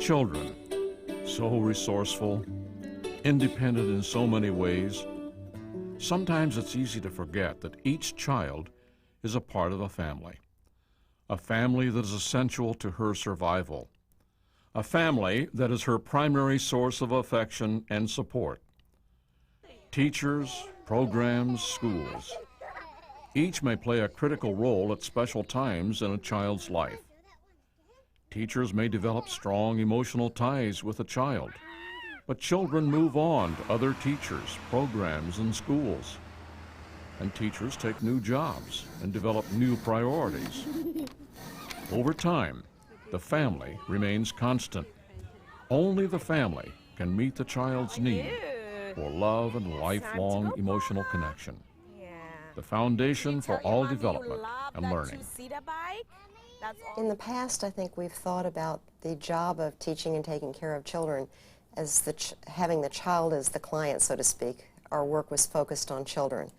Children, so resourceful, independent in so many ways. Sometimes it's easy to forget that each child is a part of a family that is essential to her survival, a family that is her primary source of affection and support. Teachers, programs, schools, each may play a critical role at special times in a child's life. Teachers may develop strong emotional ties with a child, but children move on to other teachers, programs, and schools. And teachers take new jobs and develop new priorities. Over time, the family remains constant. Only the family can meet the child's need for love and lifelong emotional connection, the foundation for all development and learning. In the past, I think we've thought about the job of teaching and taking care of children as having the child as the client, so to speak. Our work was focused on children.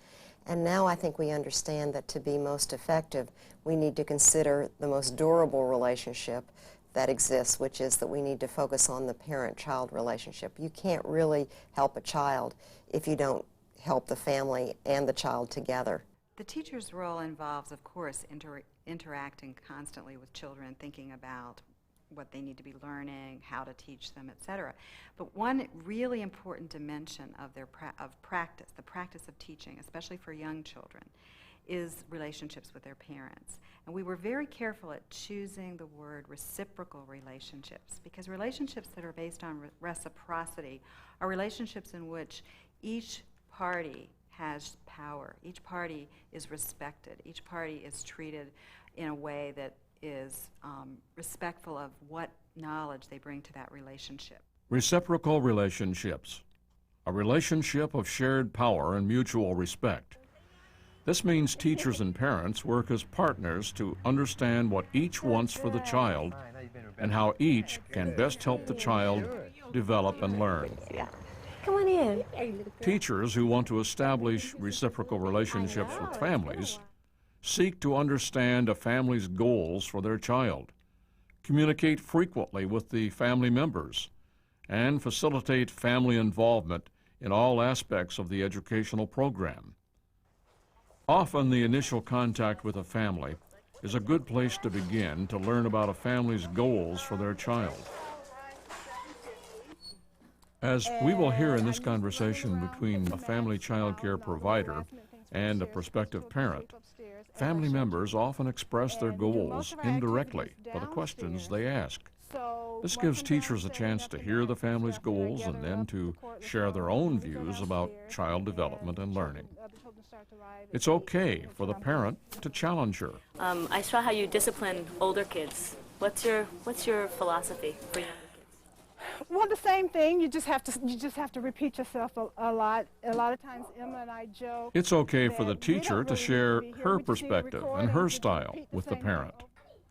And now I think we understand that to be most effective, we need to consider the most durable relationship that exists, which is that we need to focus on the parent-child relationship. You can't really help a child if you don't help the family and the child together. The teacher's role involves, of course, interacting constantly with children, thinking about what they need to be learning, how to teach them, etc. But one really important dimension of practice, the practice of teaching, especially for young children, is relationships with their parents. And we were very careful at choosing the word reciprocal relationships, because relationships that are based on reciprocity are relationships in which each party has power, each party is respected, each party is treated in a way that is respectful of what knowledge they bring to that relationship. Reciprocal relationships, a relationship of shared power and mutual respect. This means teachers and parents work as partners to understand what each wants for the child and how each can best help the child develop and learn. Come on in. Teachers who want to establish reciprocal relationships with families seek to understand a family's goals for their child, communicate frequently with the family members, and facilitate family involvement in all aspects of the educational program. Often the initial contact with a family is a good place to begin to learn about a family's goals for their child. As we will hear in this conversation between a family child care provider and a prospective parent, family members often express their goals indirectly by the questions they ask. This gives teachers a chance to hear the family's goals and then to share their own views about child development and learning. It's okay for the parent to challenge her. I saw how you discipline older kids. What's your philosophy for younger kids? Well, the same thing. You just have to repeat yourself a lot. A lot of times, Emma and I joke. It's okay for the teacher to share her perspective and her style with the parent.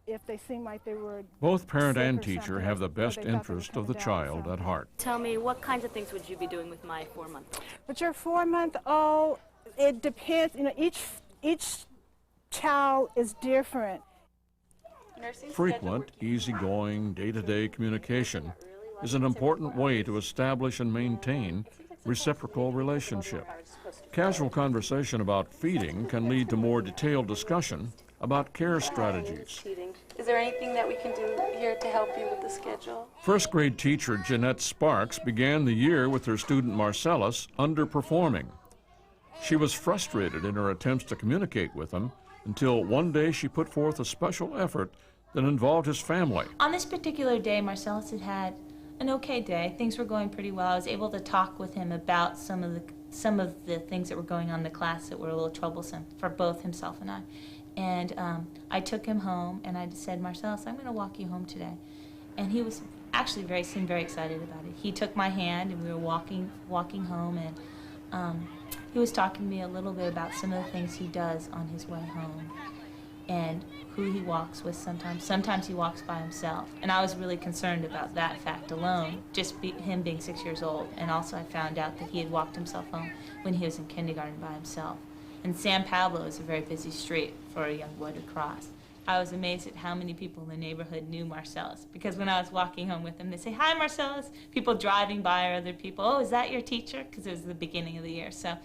If they seem like they were both parent and teacher have the best interest of the child at heart. Tell me, what kinds of things would you be doing with my 4-month-old? With your 4-month-old, it depends. You know, each child is different. Frequent, easygoing, day-to-day communication is an important way to establish and maintain reciprocal relationship. Casual conversation about feeding can lead to more detailed discussion about care strategies. Is there anything that we can do here to help you with the schedule? First grade teacher Jeanette Sparks began the year with her student Marcellus underperforming. She was frustrated in her attempts to communicate with him until one day she put forth a special effort that involved his family. On this particular day, Marcellus had had an okay day. Things were going pretty well. I was able to talk with him about some of the things that were going on in the class that were a little troublesome for both himself and I. And I took him home, and I said, Marcellus, I'm going to walk you home today. And he was actually seemed very excited about it. He took my hand, and we were walking home, and he was talking to me a little bit about some of the things he does on his way home and who he walks with sometimes. Sometimes he walks by himself. And I was really concerned about that fact alone, just him being 6 years old. And also I found out that he had walked himself home when he was in kindergarten by himself. And San Pablo is a very busy street for a young boy to cross. I was amazed at how many people in the neighborhood knew Marcellus. Because when I was walking home with him, they'd say, "Hi, Marcellus." People driving by or other people, "Oh, is that your teacher?" Because it was the beginning of the year. So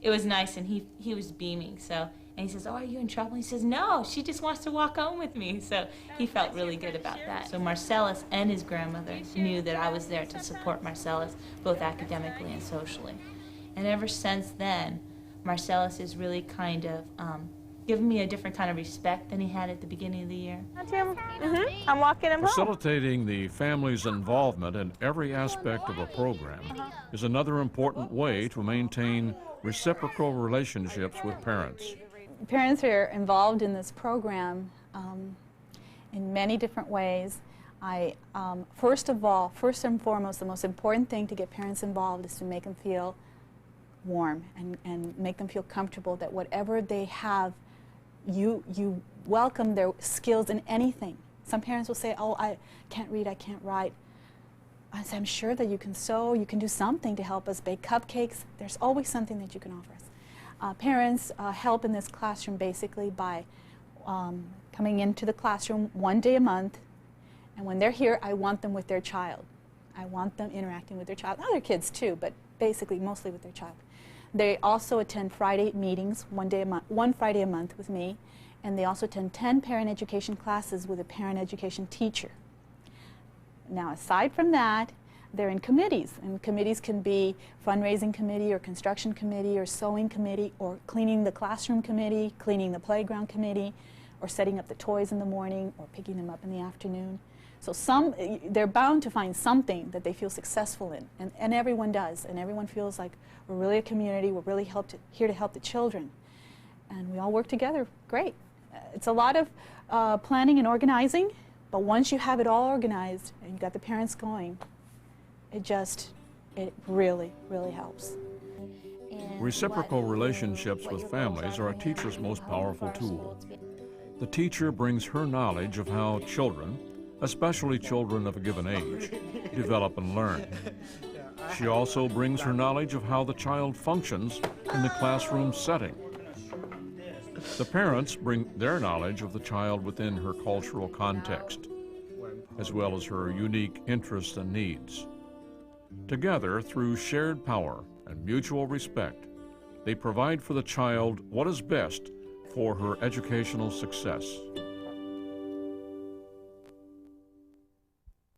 it was nice, and he was beaming. So, and he says, "Oh, are you in trouble?" He says, "No, she just wants to walk home with me." So he felt really good about that. So Marcellus and his grandmother knew that I was there to support Marcellus, both academically and socially. And ever since then, Marcellus is really kind of given me a different kind of respect than he had at the beginning of the year. I'm walking him home. Facilitating the family's involvement in every aspect of a program is another important way to maintain reciprocal relationships with parents. Parents are involved in this program in many different ways. First and foremost, the most important thing to get parents involved is to make them feel warm and make them feel comfortable that whatever they have, you welcome their skills in anything. Some parents will say, "Oh, I can't read, I can't write." I say, "I'm sure that you can sew, you can do something to help us bake cupcakes." There's always something that you can offer us. Parents help in this classroom basically by coming into the classroom one day a month, and when they're here, I want them with their child. I want them interacting with their child, other kids too, but basically mostly with their child. They also attend Friday meetings, one Friday a month with me, and they also attend 10 parent education classes with a parent education teacher. Now, aside from that, they're in committees, and committees can be fundraising committee or construction committee or sewing committee or cleaning the classroom committee, cleaning the playground committee, or setting up the toys in the morning or picking them up in the afternoon. So they're bound to find something that they feel successful in, and everyone does, and everyone feels like we're really a community, we're really here to help the children, and we all work together. Great. It's a lot of planning and organizing, but once you have it all organized and you've got the parents going, it really, really helps. Reciprocal relationships with families are a teacher's most powerful tool. The teacher brings her knowledge of how children, especially children of a given age, develop and learn. She also brings her knowledge of how the child functions in the classroom setting. The parents bring their knowledge of the child within her cultural context, as well as her unique interests and needs. Together, through shared power and mutual respect, they provide for the child what is best for her educational success.